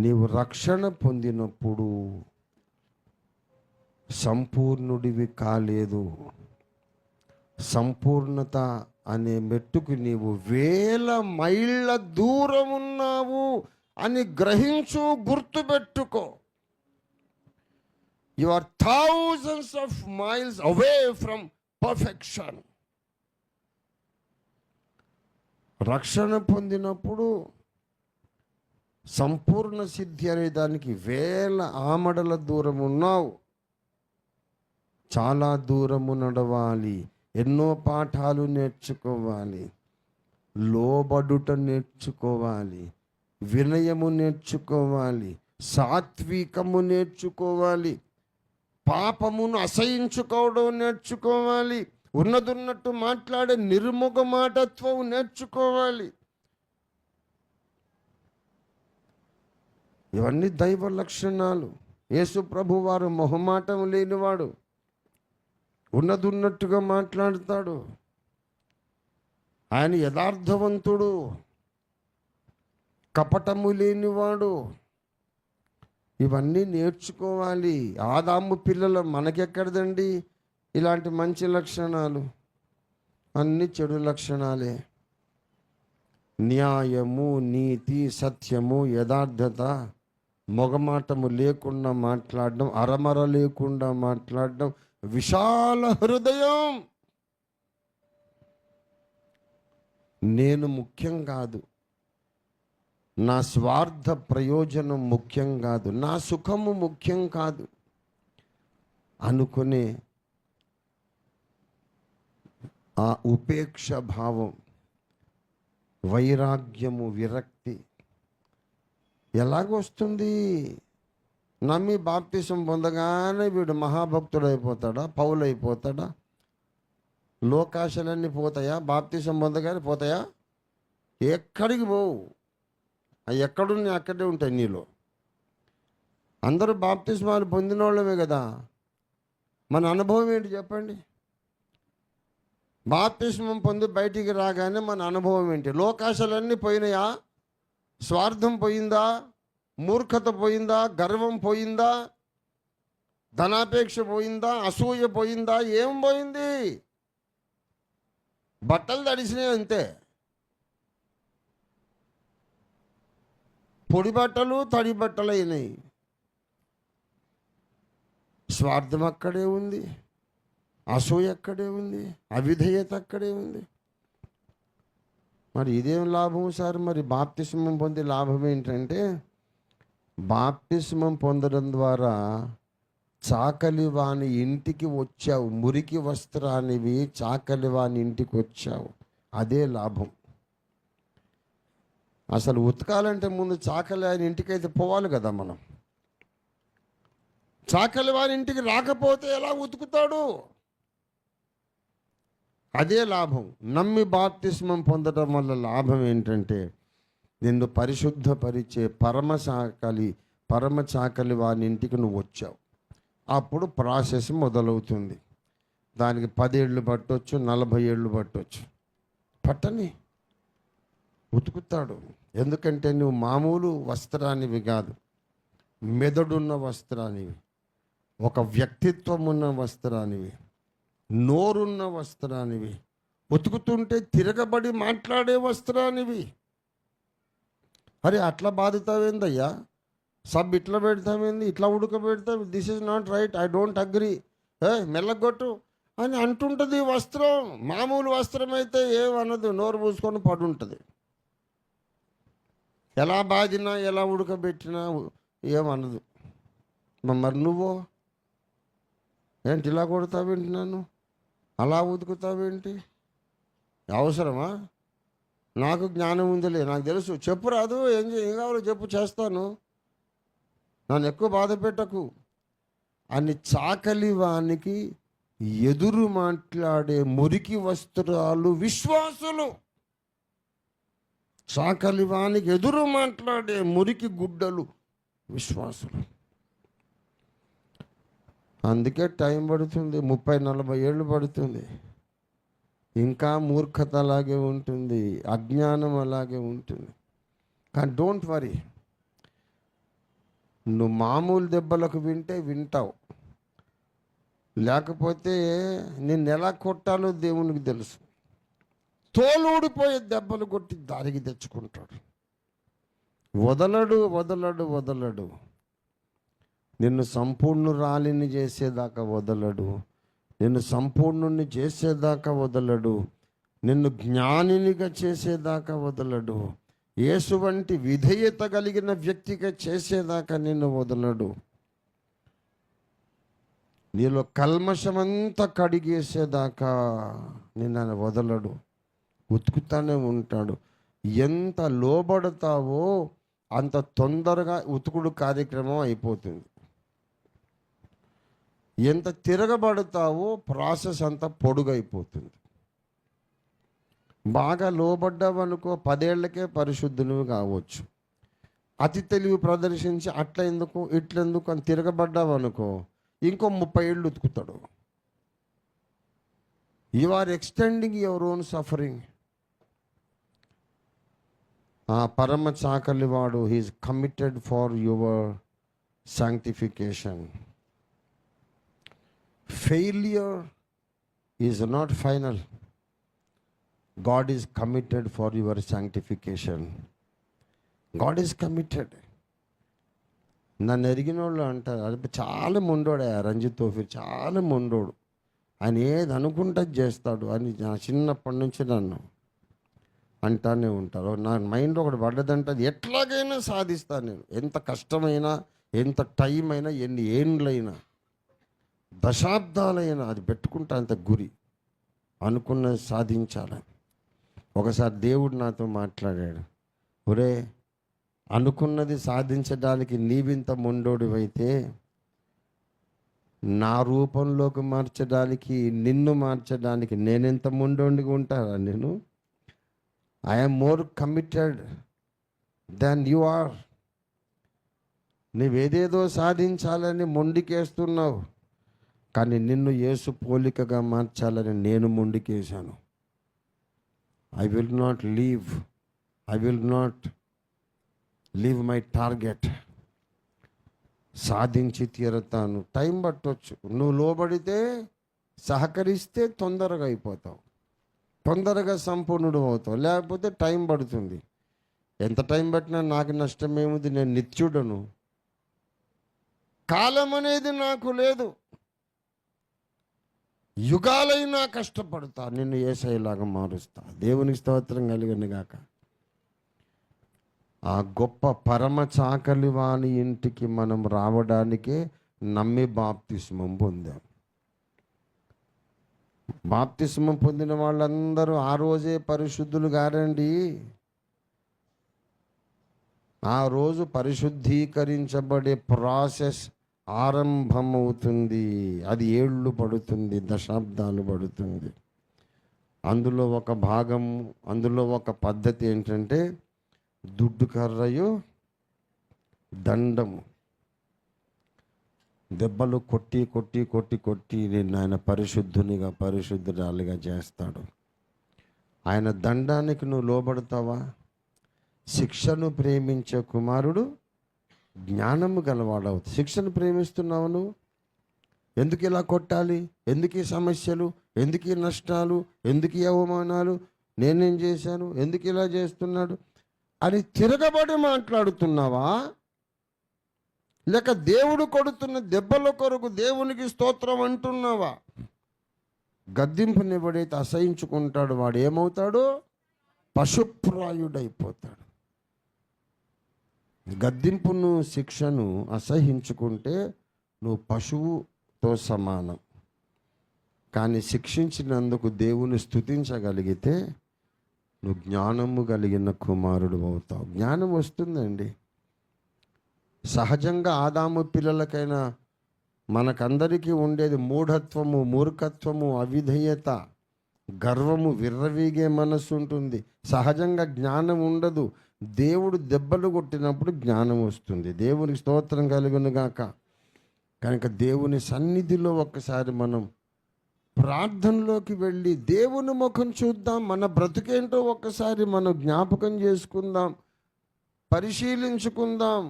నీవు రక్షణ పొందినప్పుడు సంపూర్ణుడివి కాలేదు. సంపూర్ణత అనే మెట్టుకు నీవు 1000 మైళ్ళ దూరం ఉన్నావు అని గ్రహించు, గుర్తుపెట్టుకో. You are thousands of miles away from perfection. రక్షణ పొందినప్పుడు సంపూర్ణ సిద్ధి అనే దానికి 1000 ఆమడల దూరం ఉన్నావు. చాలా దూరము నడవాలి, ఎన్నో పాఠాలు నేర్చుకోవాలి, లోబడుట నేర్చుకోవాలి, వినయము నేర్చుకోవాలి, సాత్వికము నేర్చుకోవాలి, పాపమును అసహించుకోవడం నేర్చుకోవాలి, ఉన్నదున్నట్టు మాట్లాడే నిర్ముఖ మాటత్వం నేర్చుకోవాలి. ఇవన్నీ దైవ లక్షణాలు. యేసు ప్రభు వారు మొహమాటం లేనివాడు, ఉన్నదున్నట్టుగా మాట్లాడతాడు. ఆయన యథార్థవంతుడు, కపటము లేనివాడు. ఇవన్నీ నేర్చుకోవాలి. ఆదాము పిల్లలు మనకెక్కడదండి ఇలాంటి మంచి లక్షణాలు? అన్ని చెడు లక్షణాలే. న్యాయము, నీతి, సత్యము, యథార్థత, మొగమాటము లేకుండా మాట్లాడడం, అరమర లేకుండా మాట్లాడడం, విశాల హృదయం. నేను ముఖ్యం కాదు, నా స్వార్థ ప్రయోజనం ముఖ్యం కాదు, నా సుఖము ముఖ్యం కాదు అనుకునే ఆ ఉపేక్ష భావం, వైరాగ్యము, విరక్తి ఎలాగొస్తుంది? నమ్మి బాప్తిసం పొందగానే వీడు మహాభక్తుడు అయిపోతాడా, పౌలు అయిపోతాడా? లోకాశలన్నీ పోతాయా? బాప్తిసం పొందగానే పోతాయా? ఎక్కడికి పోవు. అవి ఎక్కడున్నా అక్కడే ఉంటాయి నీలో. అందరూ బాప్తిస్మాలు పొందిన వాళ్ళమే కదా. మన అనుభవం ఏంటి చెప్పండి? బాప్తిస్మం పొంది బయటికి రాగానే మన అనుభవం ఏంటి? లోకాశలన్నీ పోయినాయా? స్వార్థం పోయిందా? మూర్ఖత పోయిందా? గర్వం పోయిందా? ధనాపేక్ష పోయిందా? అసూయ పోయిందా? ఏం పోయింది? బట్టలు తడిసినాయి అంతే. పొడి బట్టలు తడి బట్టలు అయినాయి. స్వార్థం అక్కడే ఉంది, అసూయ అక్కడే ఉంది, అవిధేయత అక్కడే ఉంది. మరి ఇదేం లాభం సార్? మరి బాప్తిస్మం పొందే లాభం ఏంటంటే, బాప్తిస్మం పొందడం ద్వారా చాకలి వాని ఇంటికి వచ్చావు. మురికి వస్త్రానివి చాకలి వాని ఇంటికి వచ్చావు, అదే లాభం. అసలు ఉతకాలంటే ముందు చాకలి ఆయన ఇంటికి అయితే పోవాలి కదా మనం. చాకలి వాని ఇంటికి రాకపోతే ఎలా ఉతుకుతాడు? అదే లాభం. నమ్మి బాప్తిస్మం పొందడం వల్ల లాభం ఏంటంటే, నిన్ను పరిశుద్ధపరిచే పరమ చాకలి వాని ఇంటికి నువ్వు వచ్చావు. అప్పుడు ప్రాసెస్ మొదలవుతుంది. దానికి 10 ఏళ్ళు పట్టవచ్చు, 40 ఏళ్ళు పట్టవచ్చు. పట్టని ఉతుకుతాడు. ఎందుకంటే నువ్వు మామూలు వస్త్రానివి కాదు, మెదడున్న వస్త్రానివి, ఒక వ్యక్తిత్వం ఉన్న వస్త్రానివి, నోరున్న వస్త్రానివి, ఉతుకుతుంటే తిరగబడి మాట్లాడే వస్త్రానివి. అరే అట్లా బాధతావేందయ్యా, సబ్ ఇట్లా పెడతావేంది, ఇట్లా ఉడకబెడతావు, this is not right, I don't agree, మెల్లగొట్టు అని అంటుంటుంది వస్త్రం. మామూలు వస్త్రం అయితే ఏమన్నది, నోరు పూసుకొని పడుంటుంది. ఎలా బాధినా ఎలా ఉడకబెట్టినా ఏమన్నదు. మరి నువ్వు ఏంటి ఇలా కొడతావేంటి, నన్ను అలా ఉతుకుతావేంటి? అవసరమా? నాకు జ్ఞానం ఉందిలే, నాకు తెలుసు, చెప్పు రాదు, ఏం కావాలో చెప్పు, చేస్తాను, నన్ను ఎక్కువ బాధ పెట్టకు అని చాకలి వానికి ఎదురు మాట్లాడే మురికి వస్త్రాలు విశ్వాసులు. చాకలి వానికి ఎదురు మాట్లాడే మురికి గుడ్డలు విశ్వాసులు. అందుకే టైం పడుతుంది, 30-40 ఏళ్ళు పడుతుంది. ఇంకా మూర్ఖత అలాగే ఉంటుంది, అజ్ఞానం అలాగే ఉంటుంది. కానీ డోంట్ వరీ, నువ్వు మామూలు దెబ్బలకు వింటావు, లేకపోతే నిన్ను ఎలా కొట్టాలో దేవునికి తెలుసు. తోలుడిపోయే దెబ్బలు కొట్టి దారికి తెచ్చుకుంటాడు. వదలడు వదలడు వదలడు. నిన్ను సంపూర్ణురాలిని చేసేదాకా వదలడు. నిన్ను సంపూర్ణుని చేసేదాకా వదలడు. నిన్ను జ్ఞానినిగా చేసేదాకా వదలడు. యేసు వంటి విధేయత కలిగిన వ్యక్తిగా చేసేదాకా నిన్ను వదలడు. నీలో కల్మషమంతా కడిగేసేదాకా నిన్ను వదలడు. ఉతుకుతానే ఉంటాడు. ఎంత లోబడతావో అంత తొందరగా ఉతుకుడు కార్యక్రమం అయిపోతుంది. ఎంత తిరగబడతావో ప్రాసెస్ అంతా పొడుగైపోతుంది. బాగా లోబడ్డావనుకో 10 ఏళ్లకే పరిశుద్ధునివి కావచ్చు. అతి తెలివి ప్రదర్శించి అట్లా ఎందుకు ఇట్లెందుకు అని తిరగబడ్డావనుకో ఇంకో 30 ఏళ్ళు ఉతుకుతాడు. You are extending your own suffering. ఆ పరమ చాకలివాడు he's committed for your sanctification. Failure is not final. God is committed for your sanctification. God is committed. నన్ను ఎరిగిన వాళ్ళు అంటారు, అది చాలా మొండోడే రంజిత్ తోఫీర్, చాలా మొండోడు, ఆయన ఏది అనుకుంటే చేస్తాడు అని నా చిన్నప్పటి నుంచి నన్ను అంటానే ఉంటారు. నా మైండ్లో ఒకటి పడ్డదంటే అది ఎట్లాగైనా సాధిస్తాను నేను. ఎంత కష్టమైనా, ఎంత టైం అయినా, ఎన్ని ఏండ్లైనా, దశాబ్దాలైనా అది పెట్టుకుంటా. అంత గురి అనుకున్నది సాధించాలని. ఒకసారి దేవుడు నాతో మాట్లాడాడు, ఒరే అనుకున్నది సాధించడానికి నీవింత మొండోడివైతే నా రూపంలోకి మార్చడానికి, నిన్ను మార్చడానికి నేనెంత మొండోడిగా ఉంటారా నేను? I'm more committed than you are. నువ్వేదేదో సాధించాలని మొండికేస్తున్నావు, కానీ నిన్ను యేసు పోలికగా మార్చాలని నేను మొండికేశాను. I will not leave my target. సాధించి తీరుతాను. టైం పట్టవచ్చు. నువ్వు లోబడితే, సహకరిస్తే తొందరగా అయిపోతావు, తొందరగా సంపూర్ణుడు అవుతావు. లేకపోతే టైం పడుతుంది. ఎంత టైం పట్టినా నాకు నష్టం ఏముంది? నేను నిత్యుడను. కాలం అనేది నాకు లేదు. యుగాలైనా కష్టపడతా, నిన్ను యేసయ్యలాగా మారుస్తా. దేవునికి స్తోత్రం కలిగను గాక. ఆ గొప్ప పరమ చాకలి వాని ఇంటికి మనం రావడానికే నమ్మి బాప్తిస్మం పొందాం. బాప్తిస్మం పొందిన వాళ్ళందరూ ఆ రోజే పరిశుద్ధులు గారండి. ఆ రోజు పరిశుద్ధీకరించబడే ప్రాసెస్ ఆరంభమవుతుంది. అది ఏళ్ళు పడుతుంది, దశాబ్దాలు పడుతుంది. అందులో ఒక భాగం, అందులో ఒక పద్ధతి ఏంటంటే దుడ్డు కర్రయు దండము. దెబ్బలు కొట్టి కొట్టి కొట్టి కొట్టి నిన్ను ఆయన పరిశుద్ధునిగా, పరిశుద్ధురాలిగా చేస్తాడు. ఆయన దండానికి నువ్వు లోబడతావా? శిక్షను ప్రేమించే కుమారుడు జ్ఞానము గలవాడవుతుంది. శిక్షను ప్రేమిస్తున్నావు నువ్వు? ఎందుకు ఇలా కొట్టాలి? ఎందుకు ఈ సమస్యలు? ఎందుకు ఈ నష్టాలు? ఎందుకు ఈ అవమానాలు? నేనేం చేశాను? ఎందుకు ఇలా చేస్తున్నాడు అని తిరగబడి మాట్లాడుతున్నావా? లేక దేవుడు కొడుతున్న దెబ్బల కొరకు దేవునికి స్తోత్రం అంటున్నావా? గద్దింపునివ్వడైతే అసహించుకుంటాడు, వాడు ఏమవుతాడు? పశుప్రాయుడైపోతాడు. గద్దింపును, శిక్షను అసహించుకుంటే నువ్వు పశువుతో సమానం. కానీ శిక్షించినందుకు దేవుని స్తుతించగలిగితే నువ్వు జ్ఞానము కలిగిన కుమారుడు అవుతావు. జ్ఞానం వస్తుందండి. సహజంగా ఆదాము పిల్లలకైనా మనకందరికీ ఉండేది మూఢత్వము, మూర్ఖత్వము, అవిధేయత, గర్వము, విర్రవీగే మనస్సు ఉంటుంది. సహజంగా జ్ఞానం ఉండదు. దేవుడు దెబ్బలు కొట్టినప్పుడు జ్ఞానం వస్తుంది. దేవునికి స్తోత్రం కలుగును గాక. కనుక దేవుని సన్నిధిలో ఒక్కసారి మనం ప్రార్థనలోకి వెళ్ళి దేవుని ముఖం చూద్దాం. మన బ్రతుకేంటో ఒక్కసారి మనం జ్ఞాపకం చేసుకుందాం, పరిశీలించుకుందాం.